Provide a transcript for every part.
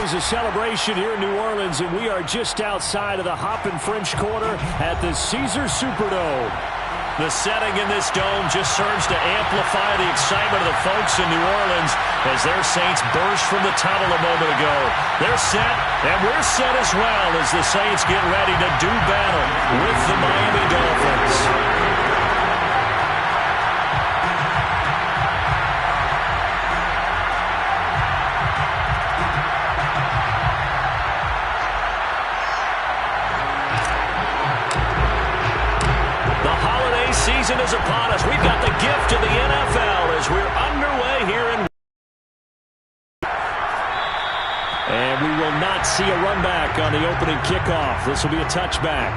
There's a celebration here in New Orleans, and we are just outside of the Hoppin' French Quarter at the Caesars Superdome. The setting in this dome just serves to amplify the excitement of the folks in New Orleans as their Saints burst from the tunnel a moment ago. They're set, and we're set as well as the Saints get ready to do battle with the Miami Dolphins. Season is upon us. We've got the gift of the NFL as we're underway here in. And we will not see a run back on the opening kickoff. This will be a touchback.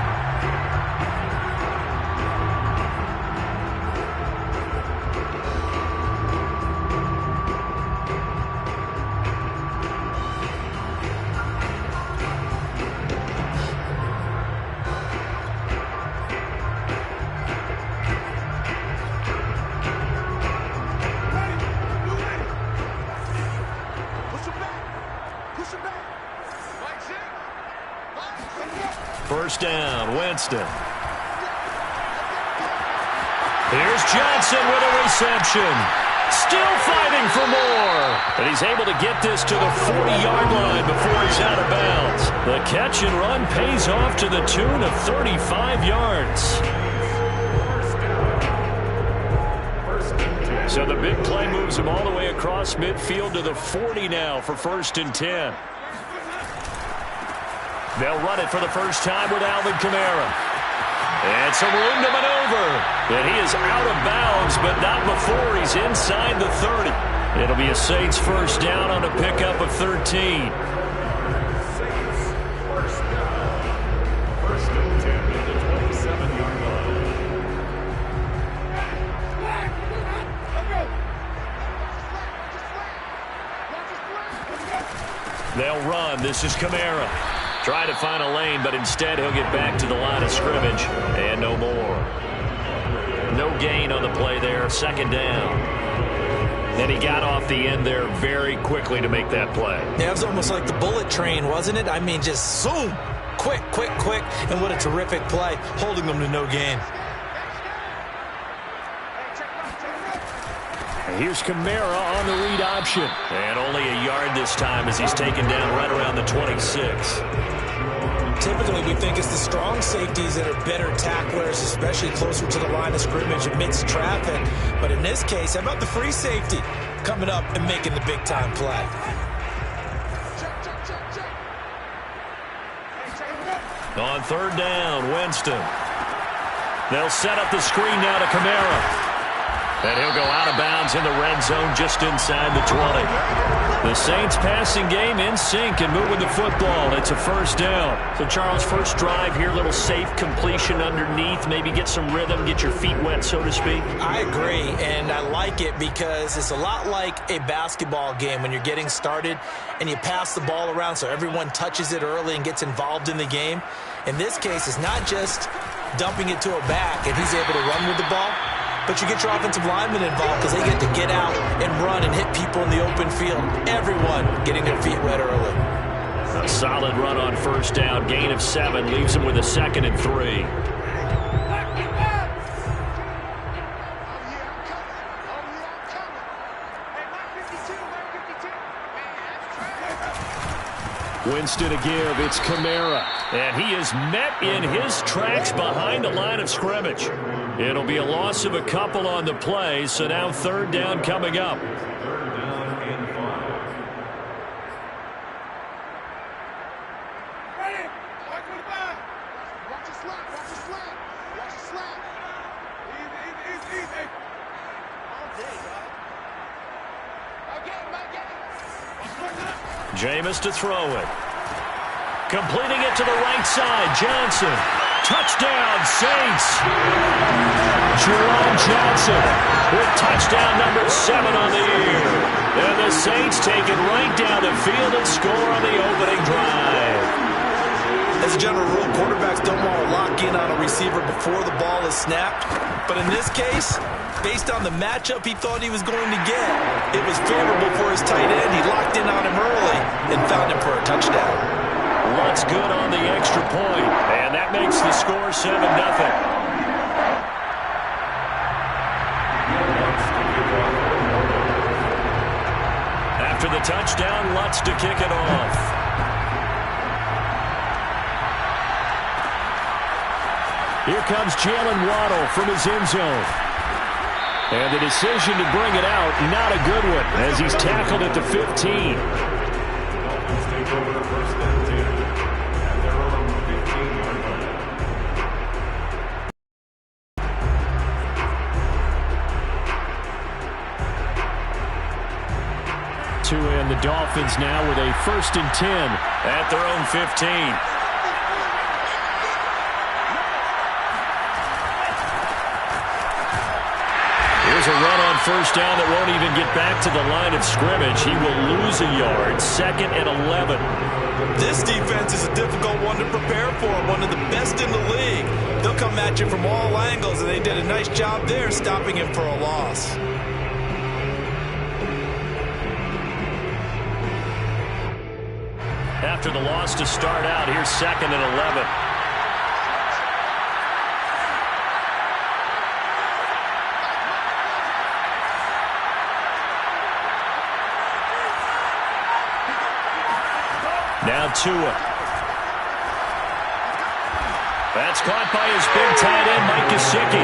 First down, Winston. Here's Johnson with a reception. Still fighting for more. And he's able to get this to the 40-yard line before he's out of bounds. The catch and run pays off to the tune of 35 yards. So the big play moves him all the way across midfield to the 40 now for 1st and 10. They'll run it for the first time with Alvin Kamara. And some room to maneuver. And he is out of bounds, but not before he's inside the 30. It'll be a Saints first down on a pickup of 13. Saints first down. 1st and 10 at the 27-yard line. They'll run. This is Kamara. Try to find a lane, but instead he'll get back to the line of scrimmage. And no more. No gain on the play there. 2nd down. And he got off the end there very quickly to make that play. Yeah, it was almost like the bullet train, wasn't it? I mean, just zoom. Quick, quick, quick. And what a terrific play, holding them to no gain. Here's Kamara on the read option. And only a yard this time as he's taken down right around the 26. Typically, we think it's the strong safeties that are better tacklers, especially closer to the line of scrimmage amidst traffic. But in this case, how about the free safety coming up and making the big-time play? On 3rd down, Winston. They'll set up the screen now to Kamara. And he'll go out of bounds in the red zone just inside the 20. The Saints passing game in sync and moving the football. It's a first down. So, Charles, first drive here, little safe completion underneath. Maybe get some rhythm, get your feet wet, so to speak. I agree, and I like it because it's a lot like a basketball game when you're getting started and you pass the ball around so everyone touches it early and gets involved in the game. In this case, it's not just dumping it to a back and he's able to run with the ball. But you get your offensive linemen involved because they get to get out and run and hit people in the open field. Everyone getting their feet wet early. A solid run on first down. Gain of 7 leaves him with a 2nd and 3. Winston to give. It's Kamara. And he is met in his tracks behind the line of scrimmage. It'll be a loss of a couple on the play, so now 3rd down coming up. 3rd down and 5. Ready? Watch the slap. Watch the slap. Watch the slap. Easy. All day, dog. Jameis to throw it. Completing it to the right side. Johnson. Touchdown, Saints. Jerome Johnson with touchdown number 7 on the year. And the Saints take it right down the field and score on the opening drive. As a general rule, quarterbacks don't want to lock in on a receiver before the ball is snapped. But in this case, based on the matchup he thought he was going to get, it was favorable for his tight end. He locked in on him early and found him for a touchdown. Lutz good on the extra point, and that makes the score 7-0. After the touchdown, Lutz to kick it off. Here comes Jalen Waddle from his end zone. And the decision to bring it out, not a good one, as he's tackled at the 15. Dolphins take over the first and 10 at their own 15-yard line. And the Dolphins now with a 1st and 10 at their own 15. Here's a run on 1st down that won't even get back to the line of scrimmage. He will lose a yard. 2nd and 11. This defense is a difficult one to prepare for, one of the best in the league. They'll come at you from all angles, and they did a nice job there stopping him for a loss. After the loss to start out, here's 2nd and 11. Now Tua. That's caught by his big tight end, Mike Gesicki.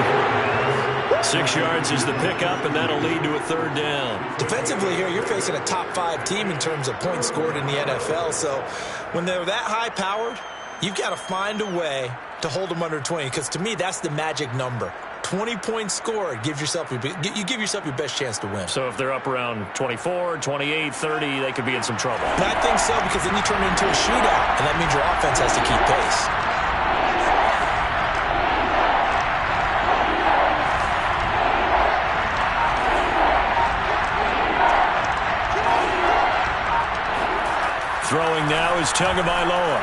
6 yards is the pickup, and that'll lead to a 3rd down. Defensively here, you're facing a top-5 team in terms of points scored in the NFL. So when they're that high-powered, you've got to find a way to hold them under 20. Because to me, that's the magic number. 20 points scored, you give yourself your best chance to win. So if they're up around 24, 28, 30, they could be in some trouble. And I think so, because then you turn it into a shootout, and that means your offense has to keep pace. Throwing now is Tagovailoa.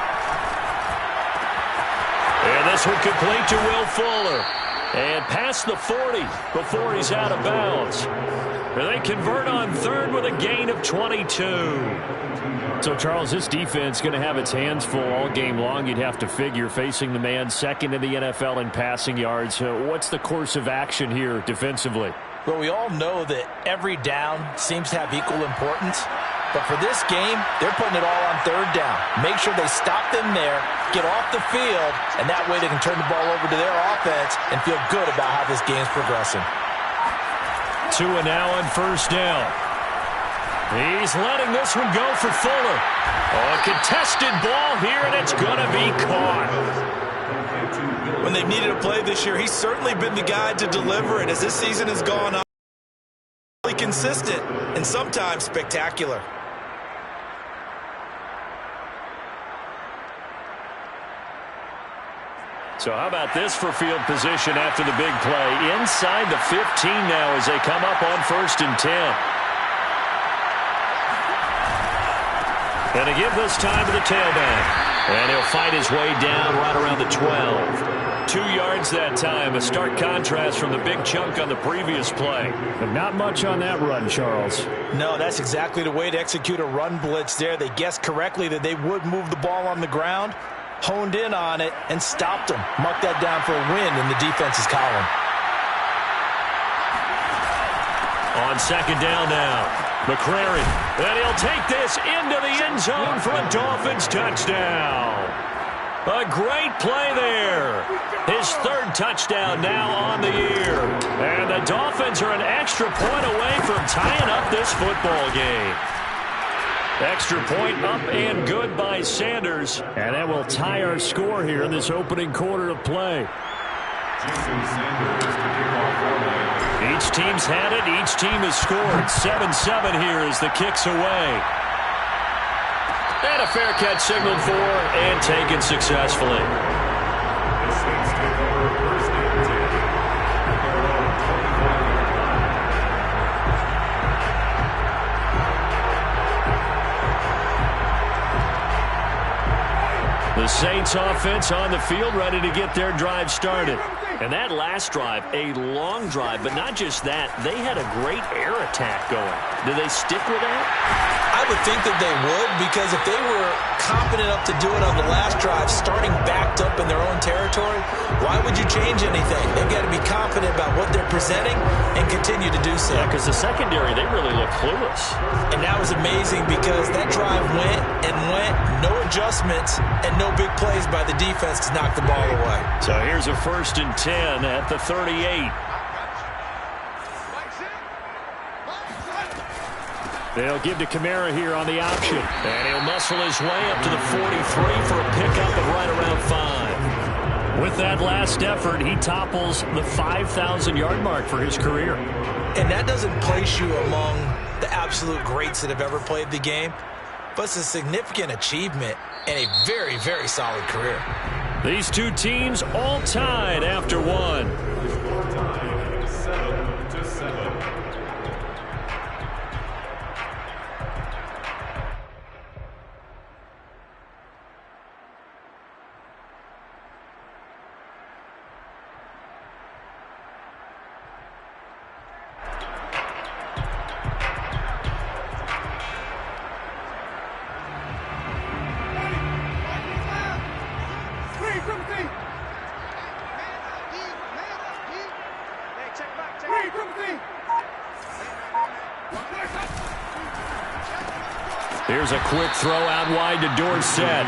And this one complete to Will Fuller. And past the 40 before he's out of bounds. They convert on 3rd with a gain of 22. So, Charles, this defense going to have its hands full all game long, you'd have to figure, facing the man 2nd in the NFL in passing yards. What's the course of action here defensively? Well, we all know that every down seems to have equal importance. But for this game, they're putting it all on 3rd down. Make sure they stop them there, get off the field, and that way they can turn the ball over to their offense and feel good about how this game's progressing. Tua now on 1st down. He's letting this one go for Fuller. Oh, a contested ball here, and it's going to be caught. When they've needed a play this year, he's certainly been the guy to deliver it. As this season has gone on, really consistent and sometimes spectacular. So how about this for field position after the big play? Inside the 15 now as they come up on 1st and 10. And to give this time to the tailback. And he'll fight his way down right around the 12. 2 yards that time. A stark contrast from the big chunk on the previous play. But not much on that run, Charles. No, that's exactly the way to execute a run blitz there. They guessed correctly that they would move the ball on the ground, honed in on it, and stopped them. Mark that down for a win in the defense's column. On 2nd down now, McCrary. And he'll take this into the end zone for a Dolphins touchdown. A great play there. His 3rd touchdown now on the year. And the Dolphins are an extra point away from tying up this football game. Extra point up and good by Sanders. And that will tie our score here in this opening quarter of play. Each team's had it. Each team has scored. 7-7 here as the kick's away. And a fair catch signaled for and taken successfully. The Saints take over 1st and 10 at their own 25-yard line. The Saints offense on the field, ready to get their drive started. And that last drive, a long drive, but not just that. They had a great air attack going. Do they stick with that? I would think that they would, because if they were confident enough to do it on the last drive, starting backed up in their own territory, why would you change anything? They've got to be confident about what they're presenting and continue to do so. Yeah, because the secondary, they really look clueless. And that was amazing because that drive went and went, no adjustments, and no big plays by the defense to knock the ball away. So here's a 1st and 10 at the 38. They'll give to Kamara here on the option. And he'll muscle his way up to the 43 for a pickup of right around 5. With that last effort, he topples the 5,000-yard mark for his career. And that doesn't place you among the absolute greats that have ever played the game, but it's a significant achievement and a very, very solid career. These two teams all tied after one. Time 7-7. Here's a quick throw out wide to Dorsett.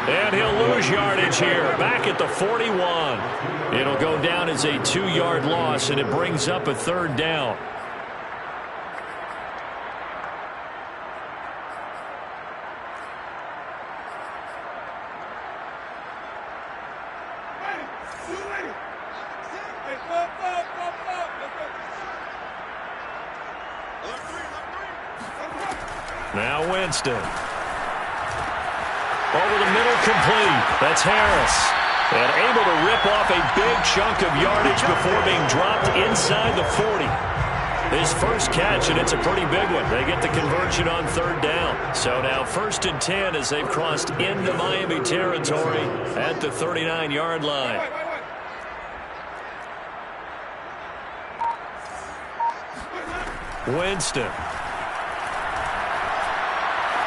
And he'll lose yardage here, back at the 41. It'll go down as a 2-yard loss, and it brings up a 3rd down. Now Winston. Over the middle, complete. That's Harris. And able to rip off a big chunk of yardage before being dropped inside the 40. His first catch, and it's a pretty big one. They get the conversion on 3rd down. So now 1st and 10 as they've crossed into Miami territory at the 39-yard line. Winston.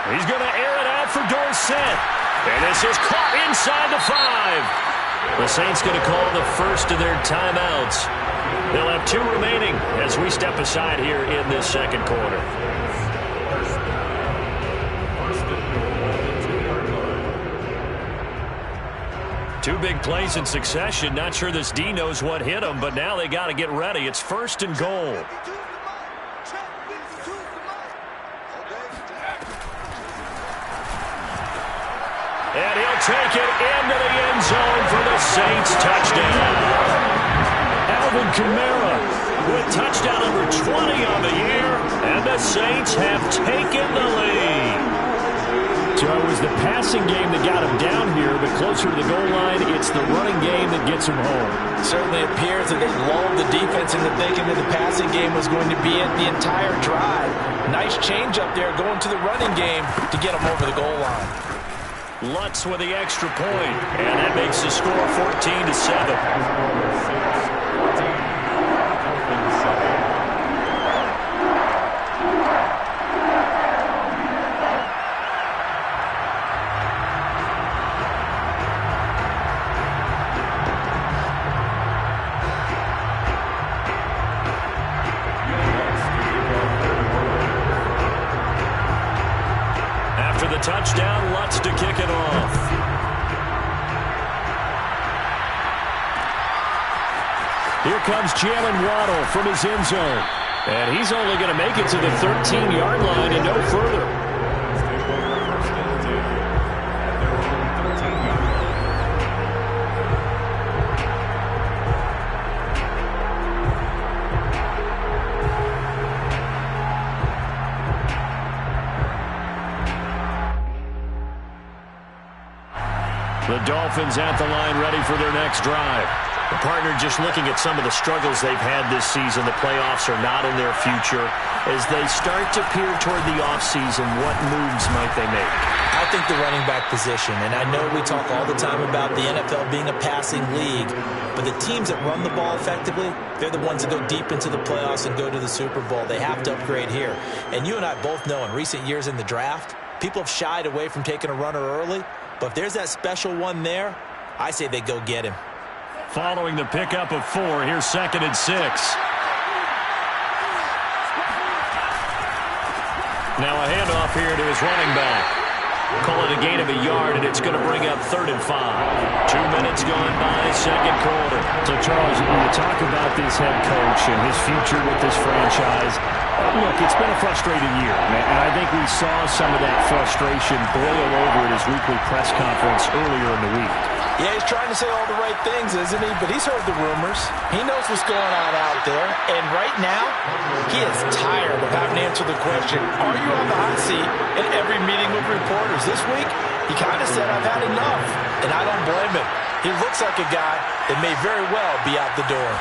He's going to air it out for Dorsett. And this is caught inside the 5. The Saints going to call the first of their timeouts. They'll have 2 remaining as we step aside here in this 2nd quarter. Two big plays in succession. Not sure this D knows what hit him, but now they got to get ready. It's 1st and goal. And he'll take it into the end zone for the Saints touchdown. Alvin Kamara with touchdown number 20 on the year, and the Saints have taken the lead. So it was the passing game that got him down here, but closer to the goal line, it's the running game that gets him home. Certainly appears that they lulled the defense into thinking that the passing game was going to be it the entire drive. Nice change up there going to the running game to get him over the goal line. Lutz with the extra point, and that makes the score 14-7. After the touchdown, Lutz to kick it off. Here comes Jalen Waddle from his end zone. And he's only going to make it to the 13-yard line and no further. The Dolphins at the line ready for their next drive. The partner just looking at some of the struggles they've had this season. The playoffs are not in their future. As they start to peer toward the offseason, what moves might they make? I think the running back position, and I know we talk all the time about the NFL being a passing league, but the teams that run the ball effectively, they're the ones that go deep into the playoffs and go to the Super Bowl. They have to upgrade here. And you and I both know in recent years in the draft, people have shied away from taking a runner early, but if there's that special one there, I say they go get him. Following the pickup of 4, here's 2nd and 6. Now a handoff here to his running back. Call it a gain of a yard, and it's going to bring up 3rd and 5. 2 minutes gone by, second quarter. So, Charles, when you talk about this head coach and his future with this franchise, look, it's been a frustrating year, and I think we saw some of that frustration boil over at his weekly press conference earlier in the week. Yeah, he's trying to say all the right things, isn't he? But he's heard the rumors. He knows what's going on out there. And right now, he is tired of having to answer the question, are you on the hot seat in every meeting with reporters? This week, he kind of said, I've had enough. And I don't blame him. He looks like a guy that may very well be out the door.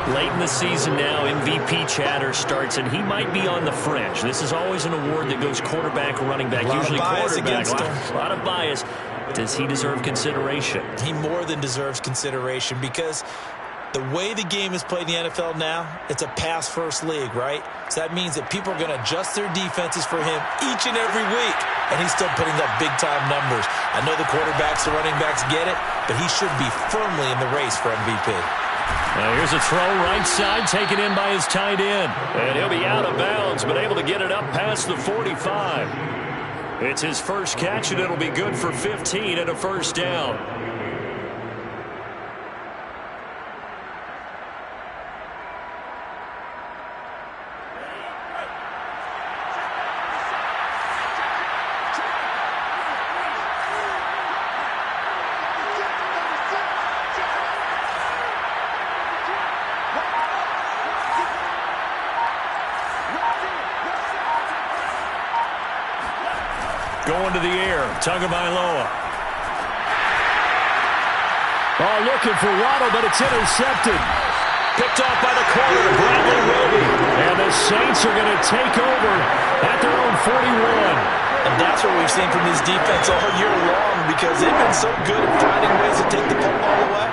Late in the season now, MVP chatter starts, and he might be on the fringe. This is always an award that goes quarterback, running back, usually quarterback. A lot of bias. Does he deserve consideration? He more than deserves consideration because the way the game is played in the NFL now, it's a pass-first league, right? So that means that people are going to adjust their defenses for him each and every week, and he's still putting up big-time numbers. I know the quarterbacks, the running backs get it, but he should be firmly in the race for MVP. Now here's a throw right side, taken in by his tight end. And he'll be out of bounds, but able to get it up past the 45. It's his first catch, and it'll be good for 15 and a first down. Going to the air, Tagovailoa. Oh, looking for Waddle, but it's intercepted. Picked off by the corner, Bradley Roby. And the Saints are going to take over at their own 41. And that's what we've seen from this defense all year long because they've been so good at finding ways to take the football away.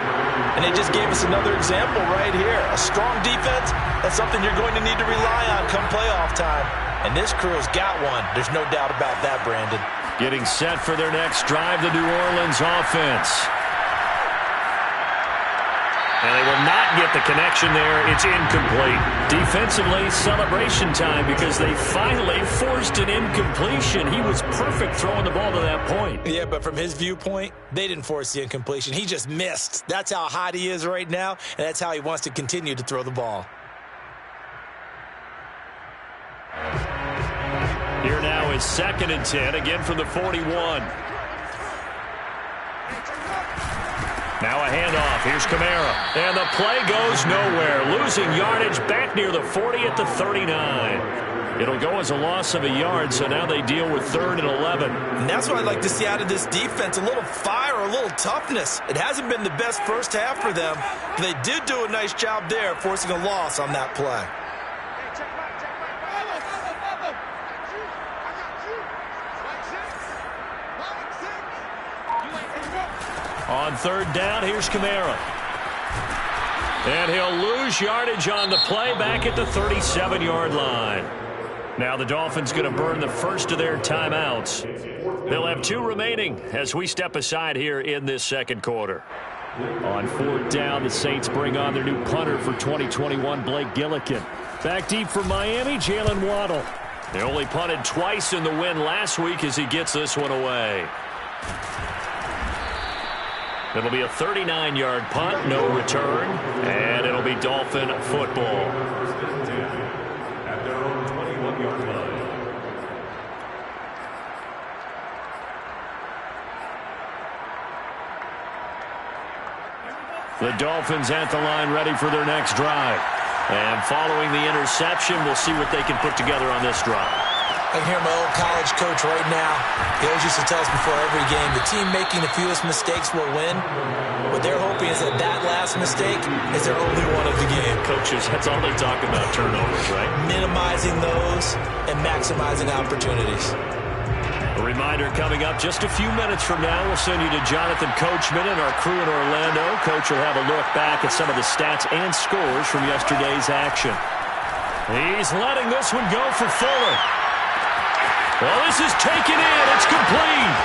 And they just gave us another example right here. A strong defense, that's something you're going to need to rely on come playoff time. And this crew's got one. There's no doubt about that, Brandon. Getting set for their next drive, the New Orleans offense. And they will not get the connection there. It's incomplete. Defensively, celebration time because they finally forced an incompletion. He was perfect throwing the ball to that point. Yeah, but from his viewpoint, they didn't force the incompletion. He just missed. That's how hot he is right now, and that's how he wants to continue to throw the ball. Here now is 2nd and 10, again from the 41. Now a handoff. Here's Kamara. And the play goes nowhere. Losing yardage back near the 40 at the 39. It'll go as a loss of a yard, so now they deal with 3rd and 11. And that's what I'd like to see out of this defense, a little fire, a little toughness. It hasn't been the best first half for them, but they did do a nice job there forcing a loss on that play. On 3rd down, here's Kamara. And he'll lose yardage on the play back at the 37-yard line. Now the Dolphins going to burn the first of their timeouts. They'll have 2 remaining as we step aside here in this second quarter. On 4th down, the Saints bring on their new punter for 2021, Blake Gillikin. Back deep for Miami, Jalen Waddle. They only punted twice in the win last week as he gets this one away. It'll be a 39-yard punt, no return, and it'll be Dolphin football. At their own 21-yard line. The Dolphins at the line ready for their next drive. And following the interception, we'll see what they can put together on this drive. I can hear my old college coach right now. He always used to tell us before every game, the team making the fewest mistakes will win. What they're hoping is that last mistake is their only one of the game. Coaches, that's all they talk about, turnovers, right? Minimizing those and maximizing opportunities. A reminder coming up just a few minutes from now. We'll send you to Jonathan Coachman and our crew in Orlando. Coach will have a look back at some of the stats and scores from yesterday's action. He's letting this one go for Fuller. Well, this is taken in. It's complete.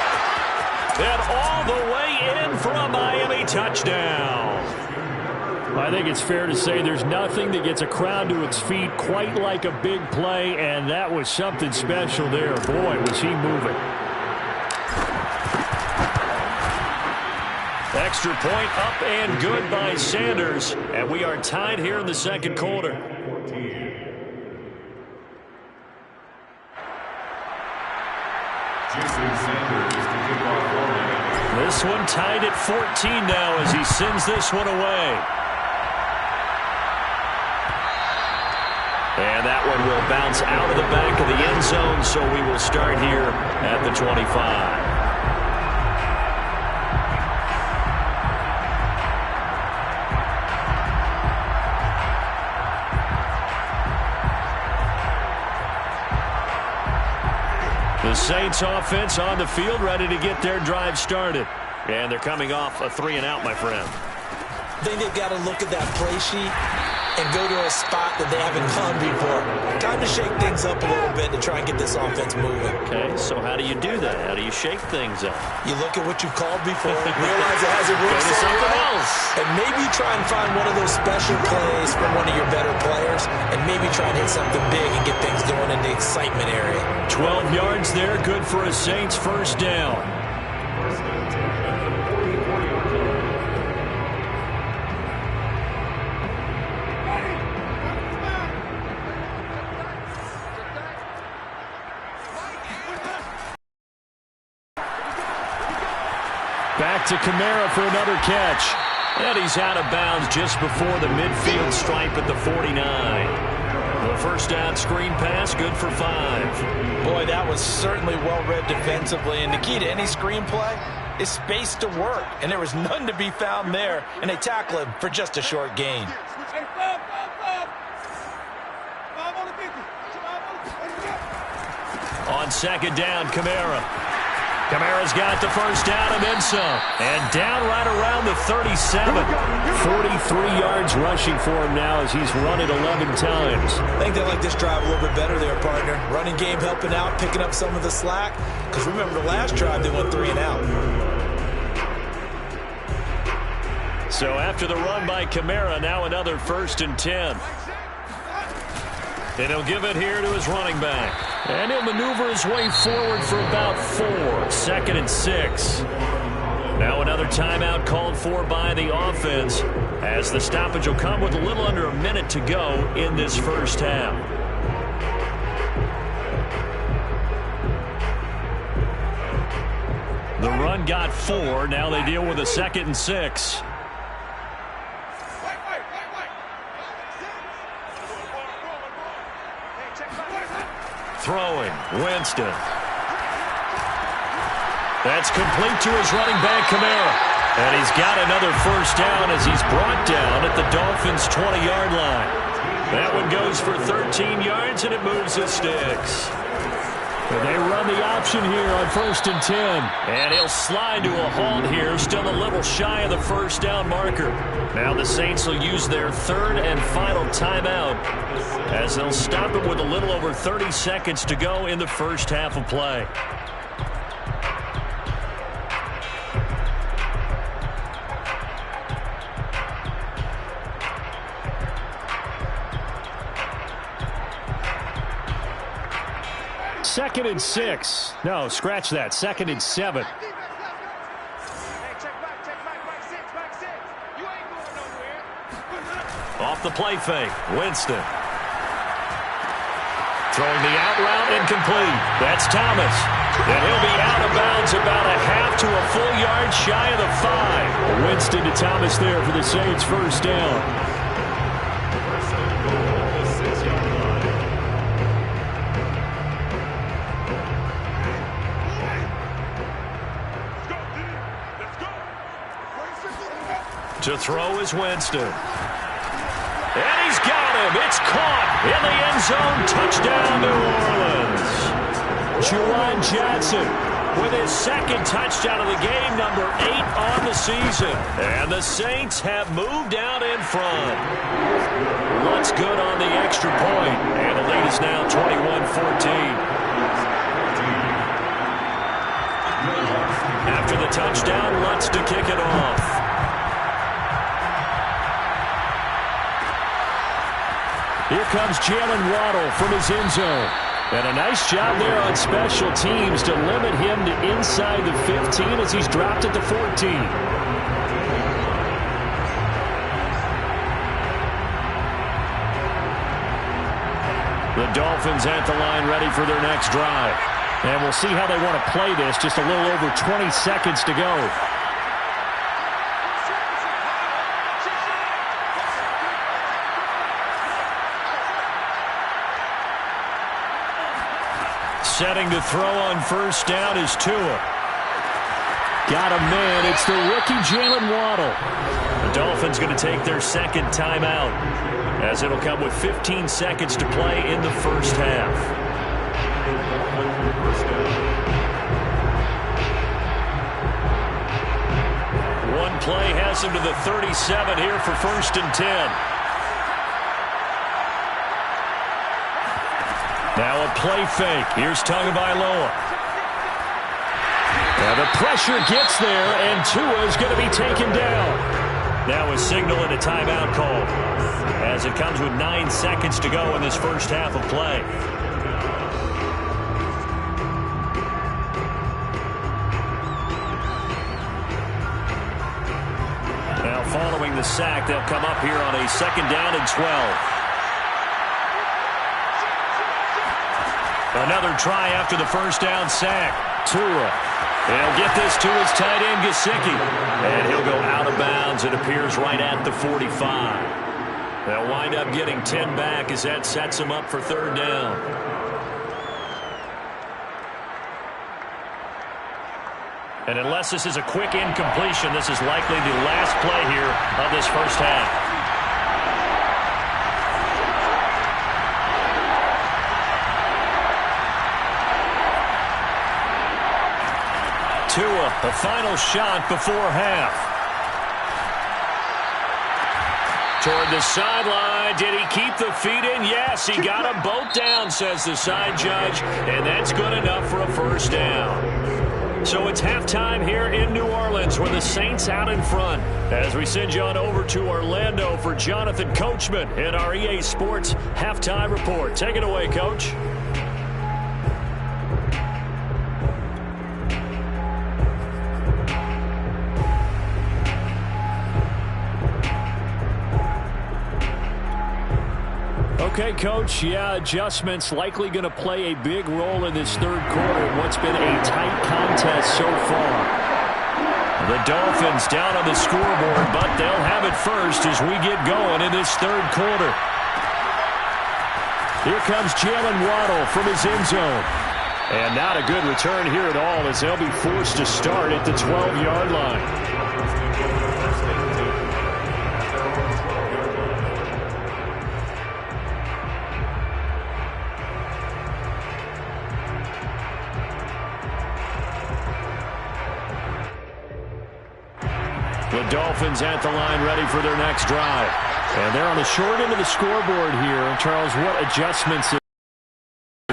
And all the way in for a Miami touchdown. I think it's fair to say there's nothing that gets a crowd to its feet quite like a big play, and that was something special there. Boy, was he moving. Extra point up and good by Sanders. And we are tied here in the second quarter. This one tied at 14 now as he sends this one away. And that one will bounce out of the back of the end zone, so we will start here at the 25. The Saints offense on the field, ready to get their drive started. And they're coming off a 3-and-out, my friend. I think they've got to look at that play sheet and go to a spot that they haven't gone before. Time to shake things up a little bit to try and get this offense moving. Okay, so how do you do that? How do you shake things up? You look at what you've called before, realize it hasn't worked Go to something else. and maybe try and find one of those special plays from one of your better players, and maybe try and hit something big and get things going in the excitement area. 12 yards there, good for a Saints first down. Back to Kamara for another catch. And he's out of bounds just before the midfield stripe at the 49. The first down screen pass, good for 5. Boy, that was certainly well-read defensively, and the key to any screen play is space to work, and there was none to be found there, and they tackle him for just a short gain. On second down, Kamara. Kamara's got the first down and then some. And down right around the 37. 43 yards rushing for him now as he's run it 11 times. I think they like this drive a little bit better there, partner. Running game helping out, picking up some of the slack. Because remember the last drive, they went 3-and-out. So after the run by Kamara, now another 1st and 10. And he'll give it here to his running back. And he'll maneuver his way forward for about 4. 2nd and 6. Now another timeout called for by the offense as the stoppage will come with a little under a minute to go in this first half. The run got 4. Now they deal with a 2nd and 6. Throwing, Winston. That's complete to his running back, Kamara. And he's got another first down as he's brought down at the Dolphins' 20-yard line. That one goes for 13 yards, and it moves the sticks. And they run the option here on 1st and 10. And he'll slide to a halt here, still a little shy of the first down marker. Now the Saints will use their 3rd and final timeout as they'll stop it with a little over 30 seconds to go in the first half of play. Second and 6. No, scratch that. 2nd and 7. Off the play fake, Winston. Throwing the out route incomplete. That's Thomas. And he'll be out of bounds about a half to a full yard shy of the 5. Winston to Thomas there for the Saints first down. To throw is Winston. And he's got him. It's caught in the end zone. Touchdown, New Orleans. Juwan Johnson with his second touchdown of the game, number 8 on the season. And the Saints have moved out in front. Lutz good on the extra point, and the lead is now 21-14. After the touchdown, Lutz to kick it off. Here comes Jalen Waddle from his end zone. And a nice job there on special teams to limit him to inside the 15 as he's dropped it to 14. The Dolphins at the line ready for their next drive. And we'll see how they want to play this. Just a little over 20 seconds to go. Setting to throw on first down is Tua. Got a man. It's the rookie Jalen Waddle. The Dolphins going to take their second timeout, as it'll come with 15 seconds to play in the first half. One play has him to the 37 here for 1st and 10. Now a play fake. Here's Tagovailoa. Now the pressure gets there, and Tua is going to be taken down. Now a signal and a timeout call, as it comes with 9 seconds to go in this first half of play. Now following the sack, they'll come up here on a 2nd down and 12. Another try after the first down sack. Tua. He'll get this to his tight end, Gesicki. And he'll go out of bounds. It appears right at the 45. They'll wind up getting 10 back as that sets him up for 3rd down. And unless this is a quick incompletion, this is likely the last play here of this first half. Tua, the final shot before half. Toward the sideline. Did he keep the feet in? Yes, he got them both down, says the side judge. And that's good enough for a 1st down. So it's halftime here in New Orleans with the Saints out in front. As we send you on over to Orlando for Jonathan Coachman in our EA Sports Halftime Report. Take it away, Coach. Okay, Coach, yeah, adjustments likely going to play a big role in this 3rd quarter in what's been a tight contest so far. The Dolphins down on the scoreboard, but they'll have it first as we get going in this 3rd quarter. Here comes Jalen Waddle from his end zone. And not a good return here at all, as they'll be forced to start at the 12-yard line. The Dolphins at the line ready for their next drive. And they're on the short end of the scoreboard here. Charles, what adjustments to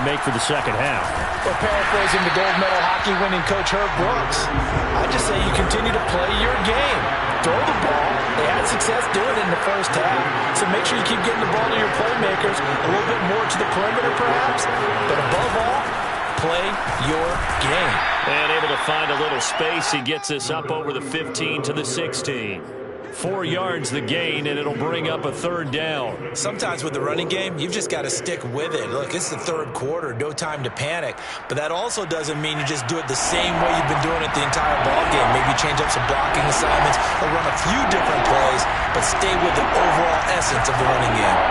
make for the second half? Well, paraphrasing the gold medal hockey winning coach Herb Brooks, I just say you continue to play your game. Throw the ball. They had success doing it in the first half. So make sure you keep getting the ball to your playmakers, a little bit more to the perimeter perhaps. But above all, play your game. And able to find a little space. He gets this up over the 15 to the 16. 4 yards the gain, and it'll bring up a 3rd down. Sometimes with the running game, you've just got to stick with it. Look, it's the 3rd quarter, no time to panic. But that also doesn't mean you just do it the same way you've been doing it the entire ball game. Maybe change up some blocking assignments or run a few different plays, but stay with the overall essence of the running game.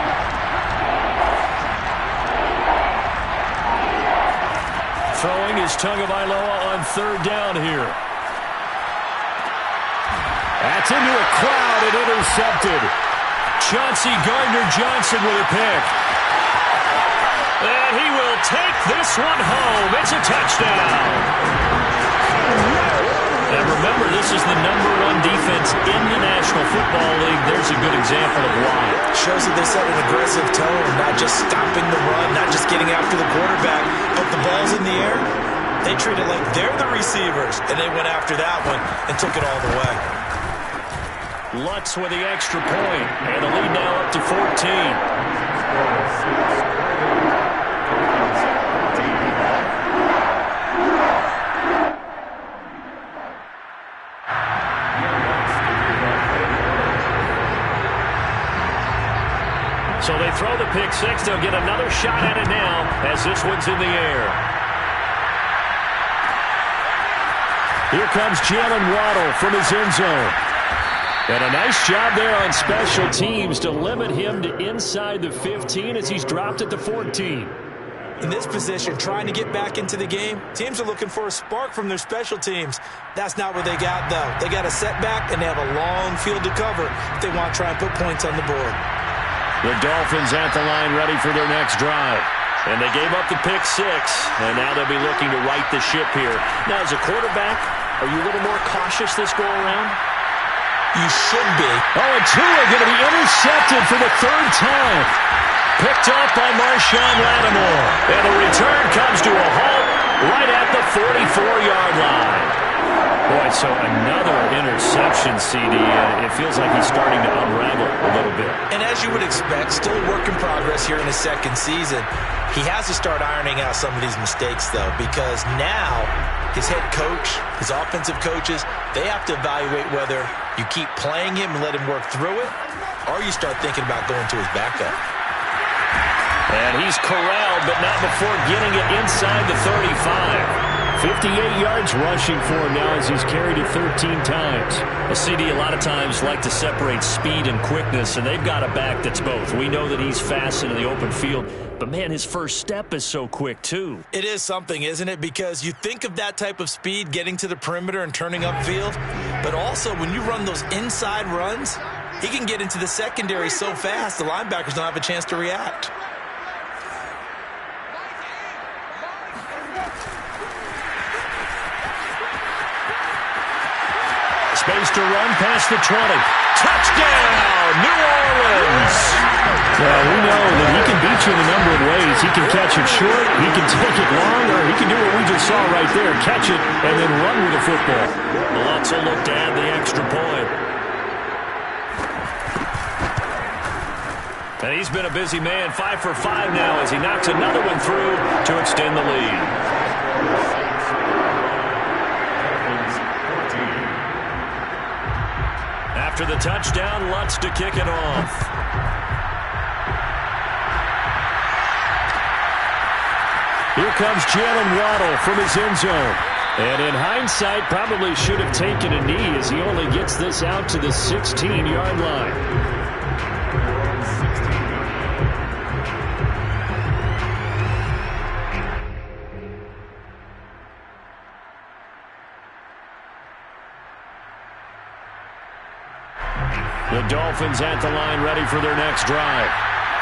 Throwing is Tagovailoa on 3rd down here. That's into a crowd and intercepted. Chauncey Gardner-Johnson with a pick. And he will take this one home. It's a touchdown. And remember, this is the #1 defense in the National Football League. There's a good example of why. Shows that they set an aggressive tone, not just stopping the run, not just getting after the quarterback, but the ball's in the air. They treat it like they're the receivers, and they went after that one and took it all the way. Lutz with the extra point, and the lead now up to 14. So they throw the pick six. They'll get another shot at it now as this one's in the air. Here comes Jalen Waddle from his end zone. And a nice job there on special teams to limit him to inside the 15 as he's dropped at the 14. In this position, trying to get back into the game, teams are looking for a spark from their special teams. That's not what they got, though. They got a setback, and they have a long field to cover if they want to try and put points on the board. The Dolphins at the line ready for their next drive. And they gave up the pick six, and now they'll be looking to right the ship here. Now, as a quarterback, are you a little more cautious this go-around? You should be. Oh, and Tua going to be intercepted for the third time. Picked up by Marshawn Lattimore. And the return comes to a halt right at the 44-yard line. Boy, so another interception, CD. It feels like he's starting to unravel a little bit. And as you would expect, still a work in progress here in his second season. He has to start ironing out some of these mistakes, though, because now his head coach, his offensive coaches, they have to evaluate whether you keep playing him and let him work through it, or you start thinking about going to his backup. And he's corralled, but not before getting it inside the 35. 58 yards rushing for him now as he's carried it 13 times. A CD a lot of times like to separate speed and quickness, and they've got a back that's both. We know that he's fast into the open field, but, man, his first step is so quick, too. It is something, isn't it? Because you think of that type of speed, getting to the perimeter and turning upfield, but also when you run those inside runs, he can get into the secondary so fast the linebackers don't have a chance to react. Space to run past the 20. Touchdown, New Orleans! Well, we know that he can beat you in a number of ways. He can catch it short, he can take it long, or he can do what we just saw right there, catch it and then run with the football. Lutz will look to add the extra point. And he's been a busy man, 5 for 5 now as he knocks another one through to extend the lead. After the touchdown, Lutz to kick it off. Here comes Jalen Waddle from his end zone. And in hindsight, probably should have taken a knee as he only gets this out to the 16-yard line. The Dolphins at the line ready for their next drive.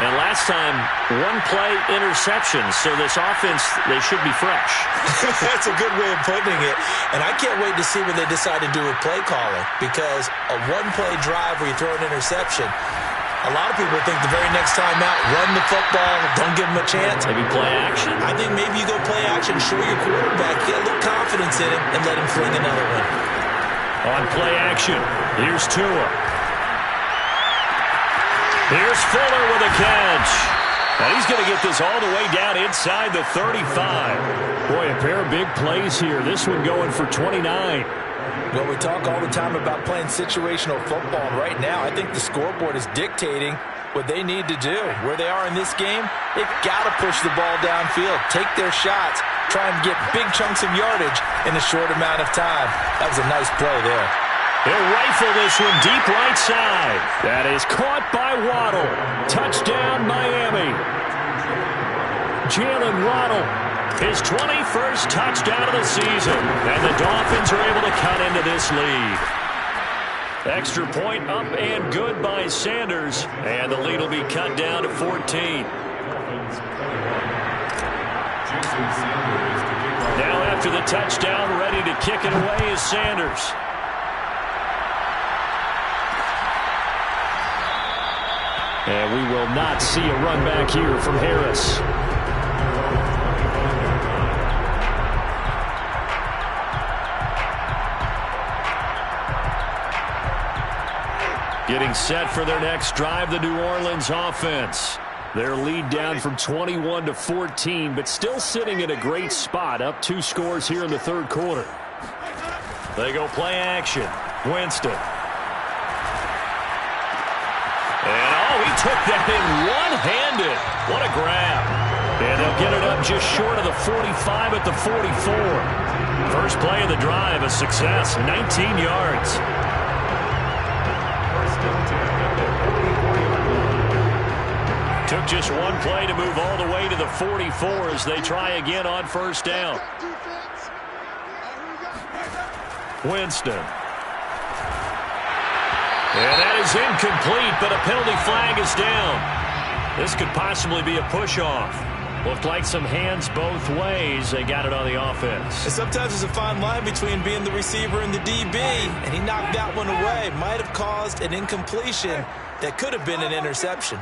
And last time, one play interception, so this offense, they should be fresh. That's a good way of putting it. And I can't wait to see what they decide to do with play calling, because a one-play drive where you throw an interception, a lot of people think the very next time out, run the football, don't give them a chance. Maybe play action. I think maybe you go play action, show your quarterback, get a little confidence in him, and let him fling another one. On play action, here's Tua. Here's Fuller with a catch. And he's going to get this all the way down inside the 35. Boy, a pair of big plays here. This one going for 29. Well, we talk all the time about playing situational football. And right now, I think the scoreboard is dictating what they need to do. Where they are in this game, they've got to push the ball downfield, take their shots, try and get big chunks of yardage in a short amount of time. That was a nice play there. He'll rifle this one deep right side. That is caught by Waddle. Touchdown, Miami. Jalen Waddle, his 21st touchdown of the season. And the Dolphins are able to cut into this lead. Extra point up and good by Sanders. And the lead will be cut down to 14. Now after the touchdown, ready to kick it away is Sanders. And we will not see a run back here from Harris. Getting set for their next drive, the New Orleans offense. Their lead down from 21 to 14, but still sitting in a great spot, up 2 scores here in the third quarter. They go play action. Winston. And, he took that in one-handed. What a grab. And they'll get it up just short of the 45 at the 44. First play of the drive, a success, 19 yards. Took just one play to move all the way to the 44 as they try again on first down. Winston. And that is incomplete, but a penalty flag is down. This could possibly be a push-off. Looked like some hands both ways. They got it on the offense. And sometimes there's a fine line between being the receiver and the DB, and he knocked that one away. Might have caused an incompletion that could have been an interception.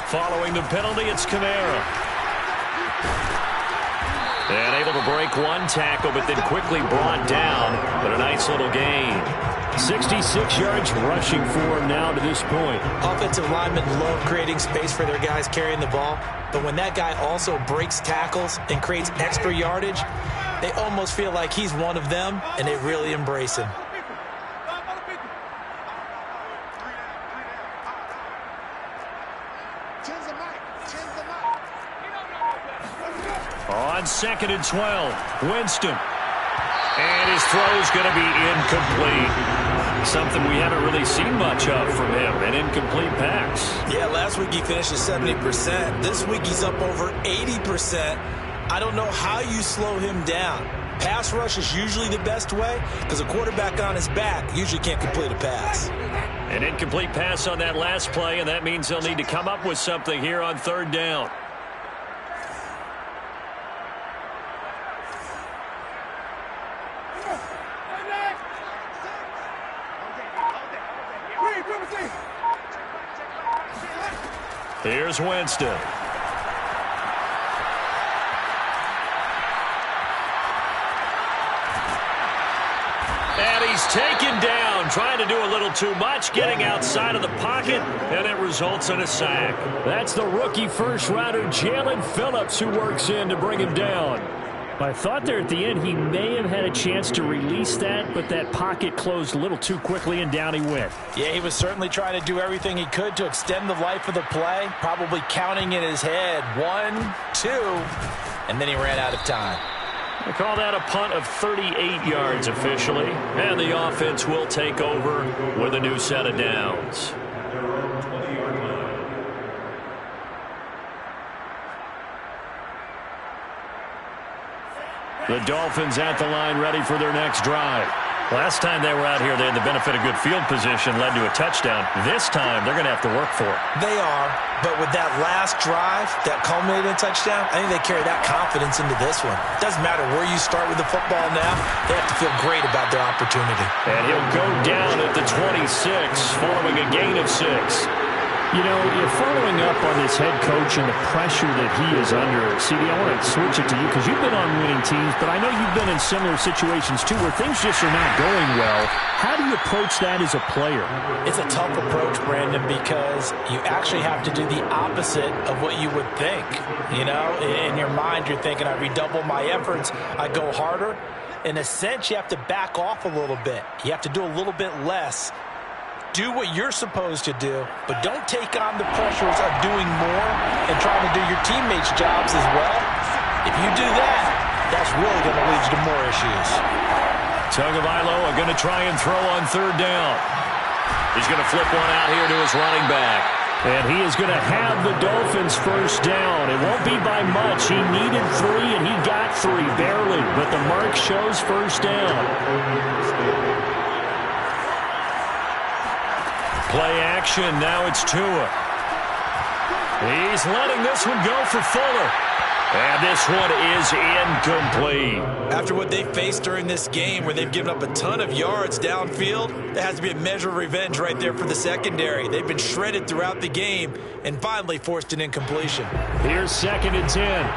Following the penalty, it's Kamara. And able to break one tackle, but then quickly brought down. But a nice little gain. 66 yards rushing for him now to this point. Offensive linemen love creating space for their guys carrying the ball. But when that guy also breaks tackles and creates extra yardage, they almost feel like he's one of them, and they really embrace him. On 2nd and 12, Winston. And his throw's going to be incomplete. Something we haven't really seen much of from him, an incomplete pass. Yeah, last week he finished at 70%. This week he's up over 80%. I don't know how you slow him down. Pass rush is usually the best way because a quarterback on his back usually can't complete a pass. An incomplete pass on that last play, and that means they'll need to come up with something here on 3rd down. Here's Winston. And he's taken down, trying to do a little too much, getting outside of the pocket, and it results in a sack. That's the rookie first-rounder, Jalen Phillips, who works in to bring him down. I thought there at the end he may have had a chance to release that, but that pocket closed a little too quickly, and down he went. Yeah, he was certainly trying to do everything he could to extend the life of the play, probably counting in his head 1, 2, and then he ran out of time. They call that a punt of 38 yards officially, and the offense will take over with a new set of downs. The Dolphins at the line, ready for their next drive. Last time they were out here, they had the benefit of good field position, led to a touchdown. This time, they're going to have to work for it. They are, but with that last drive, that culminated in a touchdown, I think they carry that confidence into this one. Doesn't matter where you start with the football now, they have to feel great about their opportunity. And he'll go down at the 26, following a gain of 6. You know, you're following up on this head coach and the pressure that he is under. CD, I want to switch it to you because you've been on winning teams, but I know you've been in similar situations too where things just are not going well. How do you approach that as a player? It's a tough approach, Brandon, because you actually have to do the opposite of what you would think. You know, in your mind, you're thinking, I redouble my efforts, I go harder. In a sense, you have to back off a little bit. You have to do a little bit less. Do what you're supposed to do, but don't take on the pressures of doing more and trying to do your teammates' jobs as well. If you do that, that's really going to lead you to more issues. Tagovailoa going to try and throw on 3rd down. He's going to flip one out here to his running back. And he is going to have the Dolphins first down. It won't be by much. He needed 3, and he got 3, barely. But the mark shows first down. Play action. Now it's Tua. He's letting this one go for Fuller. And this one is incomplete. After what they faced during this game where they've given up a ton of yards downfield, there has to be a measure of revenge right there for the secondary. They've been shredded throughout the game and finally forced an incompletion. Here's 2nd and 10.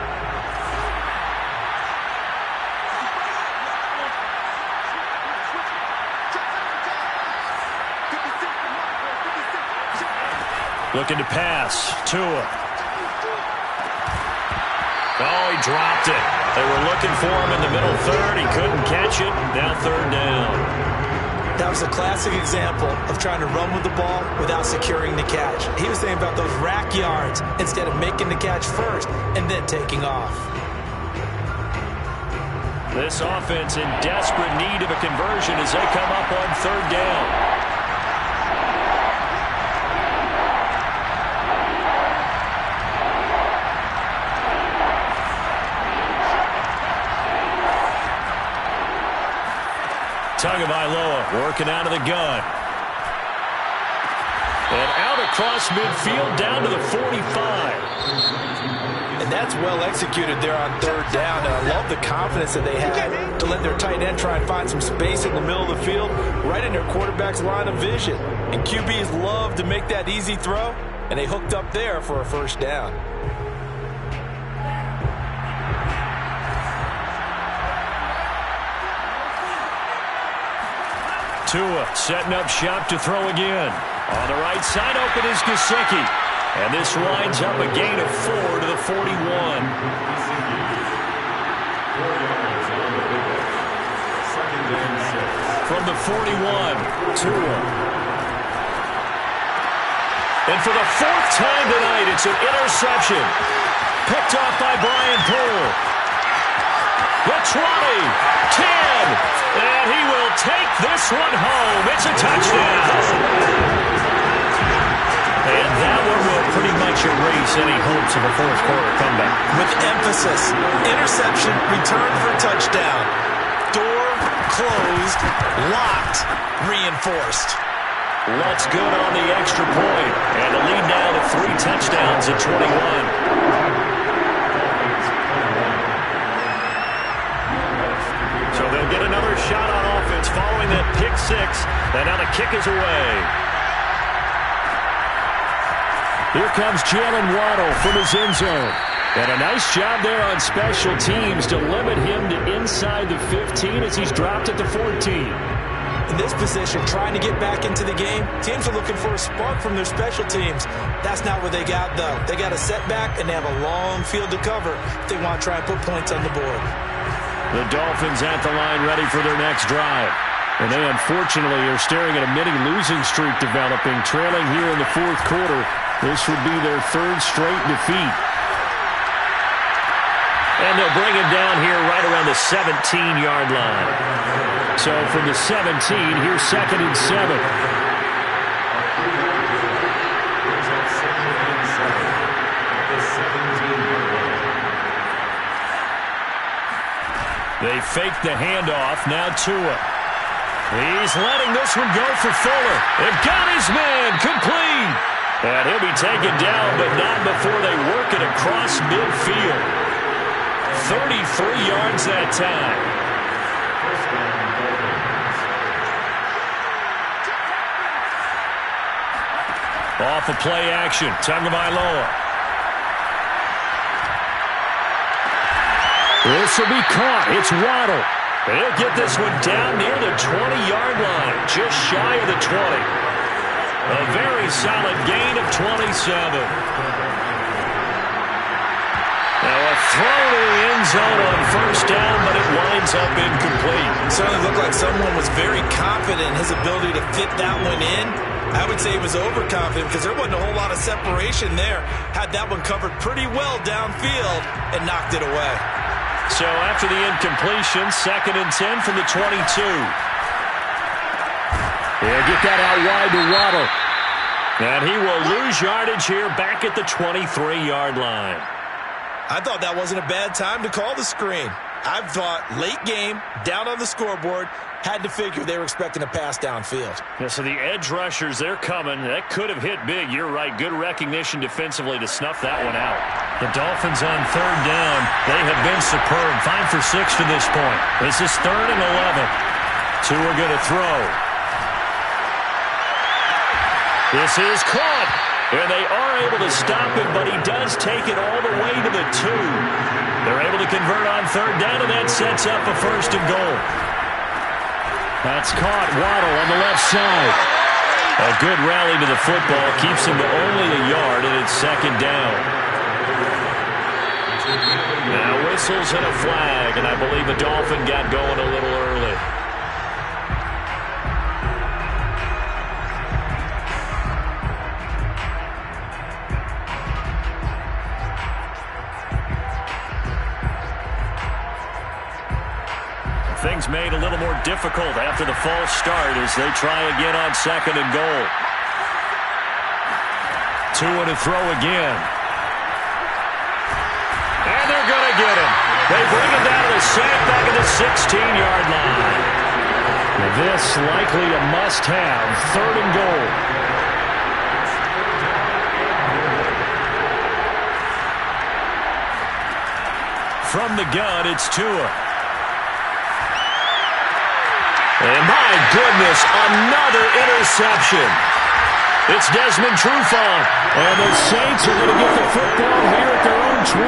Looking to pass. Tua. Oh, he dropped it. They were looking for him in the middle third. He couldn't catch it. Now 3rd down. That was a classic example of trying to run with the ball without securing the catch. He was thinking about those rack yards instead of making the catch first and then taking off. This offense in desperate need of a conversion as they come up on 3rd down. Tagovailoa working out of the gun. And out across midfield down to the 45. And that's well executed there on 3rd down. And I love the confidence that they had to let their tight end try and find some space in the middle of the field, right in their quarterback's line of vision. And QBs love to make that easy throw, and they hooked up there for a first down. Tua setting up shop to throw again. On the right side, open is Gesicki. And this winds up a gain of 4 to the 41. From the 41, Tua. And for the 4th time tonight, it's an interception. Picked off by Brian Poole. The 20, 10. And he will take this one home. It's a touchdown. And that one will pretty much erase any hopes of a 4th quarter comeback. With emphasis, interception, return for a touchdown. Door closed, locked, reinforced. What's good on the extra point. And the lead now to 3 touchdowns at 21. So they'll get another shot on offense following that pick 6. And now the kick is away. Here comes Jalen Waddle from his end zone. And a nice job there on special teams to limit him to inside the 15 as he's dropped at the 14. In this position, trying to get back into the game, teams are looking for a spark from their special teams. That's not what they got, though. They got a setback, and they have a long field to cover if they want to try and put points on the board. The Dolphins at the line ready for their next drive. And they unfortunately are staring at a mini losing streak developing, trailing here in the 4th quarter. This would be their 3rd straight defeat. And they'll bring him down here right around the 17-yard line. So from the 17, here's 2nd and 7. They fake the handoff. Now Tua. He's letting this one go for Fuller. They've got his man complete. And he'll be taken down, but not before they work it across midfield. 33 yards that time. Off of play action. Tagovailoa. This will be caught. It's Waddle. He'll get this one down near the 20-yard line, just shy of the 20. A very solid gain of 27. Now a throw to the end zone on 1st down, but it winds up incomplete. It certainly looked like someone was very confident in his ability to fit that one in. I would say he was overconfident because there wasn't a whole lot of separation there. Had that one covered pretty well downfield and knocked it away. So after the incompletion, 2nd and 10 from the 22. They'll get that out wide to Waddle. And he will lose yardage here back at the 23-yard line. I thought that wasn't a bad time to call the screen. I thought late game, down on the scoreboard, had to figure they were expecting a pass downfield. Yeah, so the edge rushers, they're coming. That could have hit big. You're right. Good recognition defensively to snuff that one out. The Dolphins on third down. They have been superb. 5 for 6 to this point. This is 3rd and 11. Two are going to throw. This is caught. And they are able to stop him, but he does take it all the way to the 2. They're able to convert on third down, and that sets up a 1st and goal. That's caught. Waddle on the left side. A good rally to the football keeps him to only a yard, and it's 2nd down. Now whistles and a flag, and I believe the Dolphin got going a little early. Things made a little more difficult after the false start as they try again on 2nd and goal. 2 and a throw again. And they're going to get him. They bring him down to the sack back at the 16-yard line. Now this likely a must-have. 3rd and goal. From the gun, it's Tua. And my goodness, another interception. It's Desmond Trufant. And the Saints are going to get the football here at their own 23.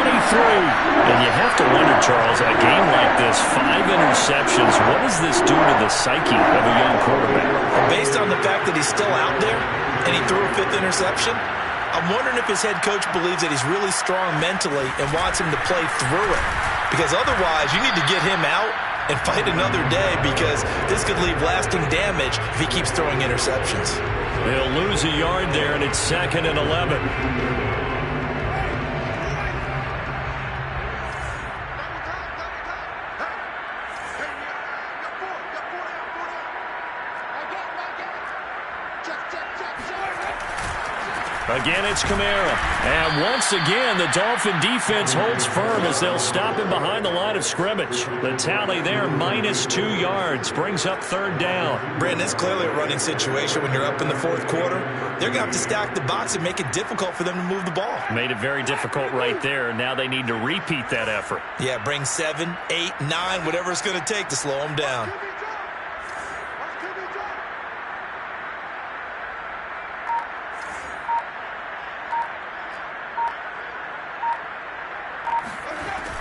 And you have to wonder, Charles, a game like this, 5 interceptions, what does this do to the psyche of a young quarterback? Based on the fact that he's still out there and he threw a 5th interception, I'm wondering if his head coach believes that he's really strong mentally and wants him to play through it. Because otherwise, you need to get him out and fight another day, because this could leave lasting damage if he keeps throwing interceptions. They'll lose a yard there, and it's 2nd and 11. Again, it's Kamara. And once again, the Dolphin defense holds firm as they'll stop him behind the line of scrimmage. The tally there, -2 yards, brings up 3rd down. Brandon, it's clearly a running situation when you're up in the 4th quarter. They're going to have to stack the box and make it difficult for them to move the ball. Made it very difficult right there. Now they need to repeat that effort. Yeah, bring 7, 8, 9, whatever it's going to take to slow them down.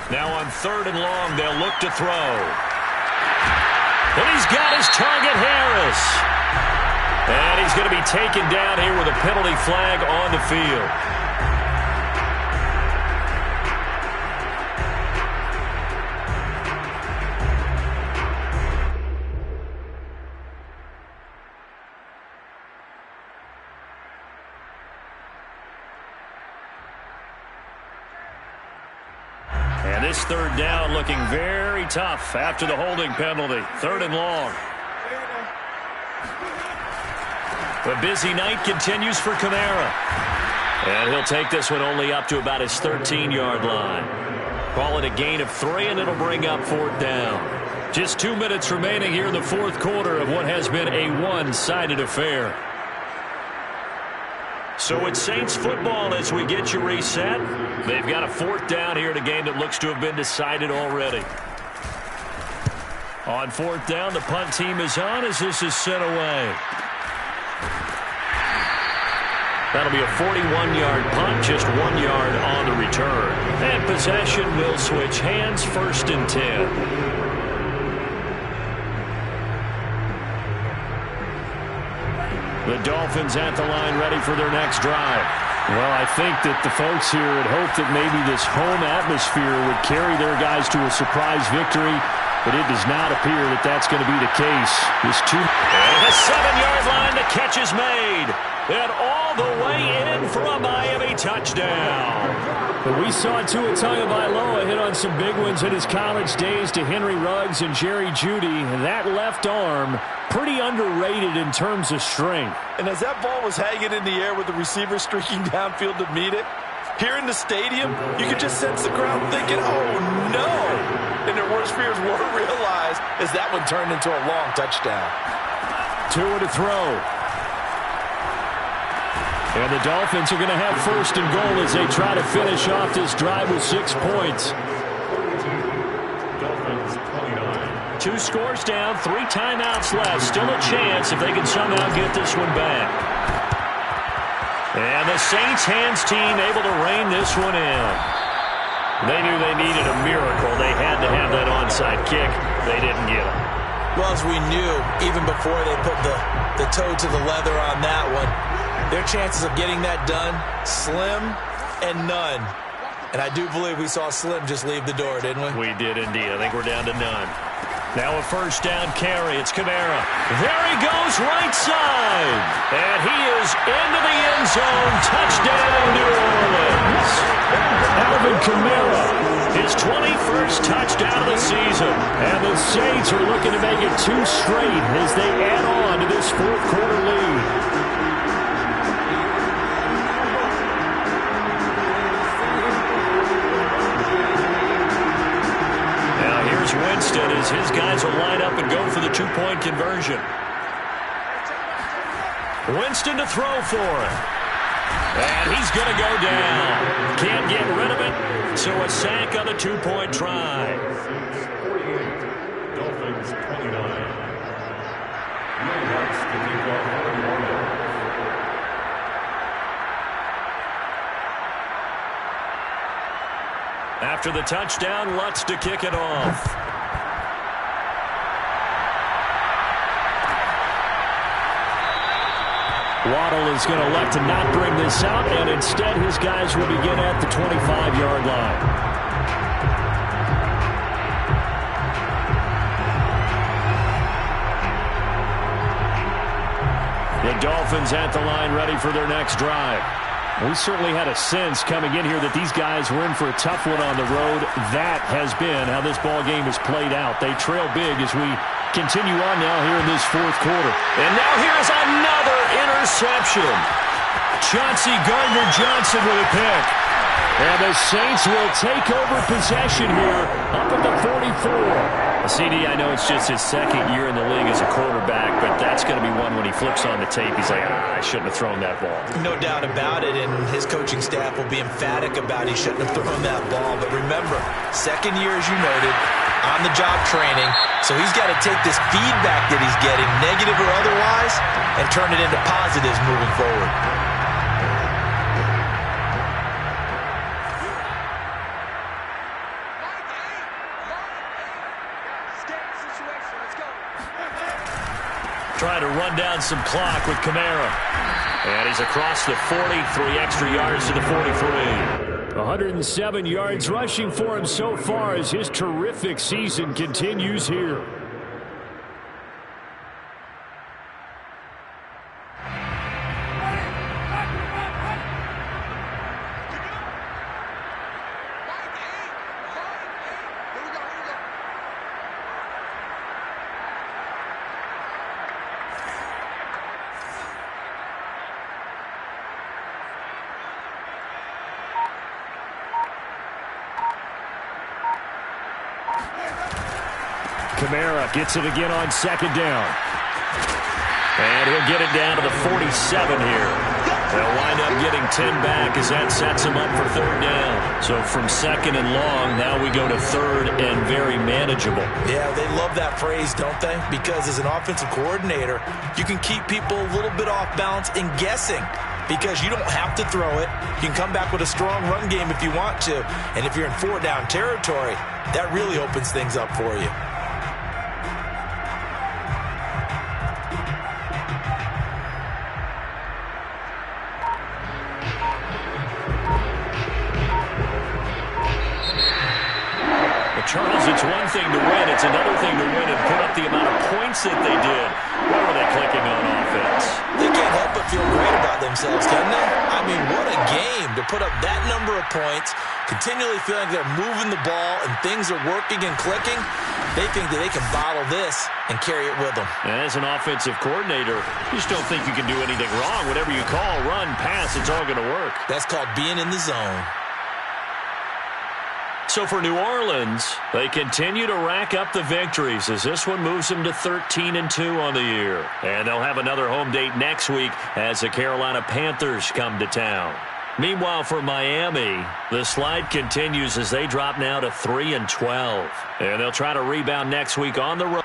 Now on 3rd and long, they'll look to throw. And he's got his target, Harris. And he's going to be taken down here with a penalty flag on the field. And this 3rd down looking very tough after the holding penalty. 3rd and long. The busy night continues for Kamara. And he'll take this one only up to about his 13-yard line. Call it a gain of 3, and it'll bring up 4th down. Just 2 minutes remaining here in the 4th quarter of what has been a one-sided affair. So it's Saints football as we get you reset. They've got a 4th down here in a game that looks to have been decided already. On 4th down, the punt team is on as this is sent away. That'll be a 41-yard punt, just 1 yard on the return. And possession will switch hands, 1st and 10. The Dolphins at the line ready for their next drive. Well, I think that the folks here had hoped that maybe this home atmosphere would carry their guys to a surprise victory, but it does not appear that that's going to be the case. And the 7-yard line, the catch is made. And all the way in from Miami touchdown. But we saw Tua Tagovailoa hit on some big ones in his college days to Henry Ruggs and Jerry Jeudy. That left arm, pretty underrated in terms of strength. And as that ball was hanging in the air with the receiver streaking downfield to meet it, here in the stadium, you could just sense the crowd thinking, oh, no. And their worst fears were realized as that one turned into a long touchdown. Tua to throw. And the Dolphins are going to have first and goal as they try to finish off this drive with 6 points. Dolphins 29. 2 scores down, 3 timeouts left. Still a chance if they can somehow get this one back. And the Saints hands team able to rein this one in. They knew they needed a miracle. They had to have that onside kick. They didn't get it. Well, as we knew, even before they put the toe to the leather on that one, their chances of getting that done, slim and none. And I do believe we saw Slim just leave the door, didn't we? We did indeed. I think we're down to none. Now a first down carry. It's Kamara. There he goes, right side. And he is into the end zone. Touchdown, New Orleans. Alvin Kamara. His 21st touchdown of the season. And the Saints are looking to make it 2 straight as they add on to this fourth quarter lead. Winston as his guys will line up and go for the 2-point conversion. Winston to throw for it. And he's going to go down. Can't get rid of it. So a sack on the 2-point try. Dolphins 29. After the touchdown, Lutz to kick it off. Waddle is going to elect to not bring this out, and instead his guys will begin at the 25-yard line. The Dolphins at the line ready for their next drive. We certainly had a sense coming in here that these guys were in for a tough one on the road. That has been how this ball game has played out. They trail big as we continue on now here in this fourth quarter. And now here's another interception. Chauncey Gardner-Johnson with a pick. And the Saints will take over possession here up at the 44. CD, I know it's just his second year in the league as a quarterback, but that's going to be one when he flips on the tape. He's like, I shouldn't have thrown that ball. No doubt about it, and his coaching staff will be emphatic about he shouldn't have thrown that ball. But remember, second year, as you noted, on-the-job training, so he's got to take this feedback that he's getting, negative or otherwise, and turn it into positives moving forward. Trying to run down some clock with Kamara. And he's across the 40, 3 extra yards to the 43. 107 yards rushing for him so far as his terrific season continues here. Kamara gets it again on second down. And he'll get it down to the 47 here. They'll wind up getting 10 back as that sets him up for third down. So from second and long, now we go to third and very manageable. Yeah, they love that phrase, don't they? Because as an offensive coordinator, you can keep people a little bit off balance and guessing. Because you don't have to throw it. You can come back with a strong run game if you want to. And if you're in 4-down territory, that really opens things up for you. Charles, it's one thing to win. It's another thing to win and put up the amount of points that they did. Where were they clicking on offense? They can't help but feel great about themselves, can they? I mean, what a game to put up that number of points, continually feeling they're moving the ball and things are working and clicking. They think that they can bottle this and carry it with them. As an offensive coordinator, you just don't think you can do anything wrong. Whatever you call, run, pass, it's all going to work. That's called being in the zone. So for New Orleans, they continue to rack up the victories as this one moves them to 13-2 on the year. And they'll have another home date next week as the Carolina Panthers come to town. Meanwhile, for Miami, the slide continues as they drop now to 3-12. And they'll try to rebound next week on the road.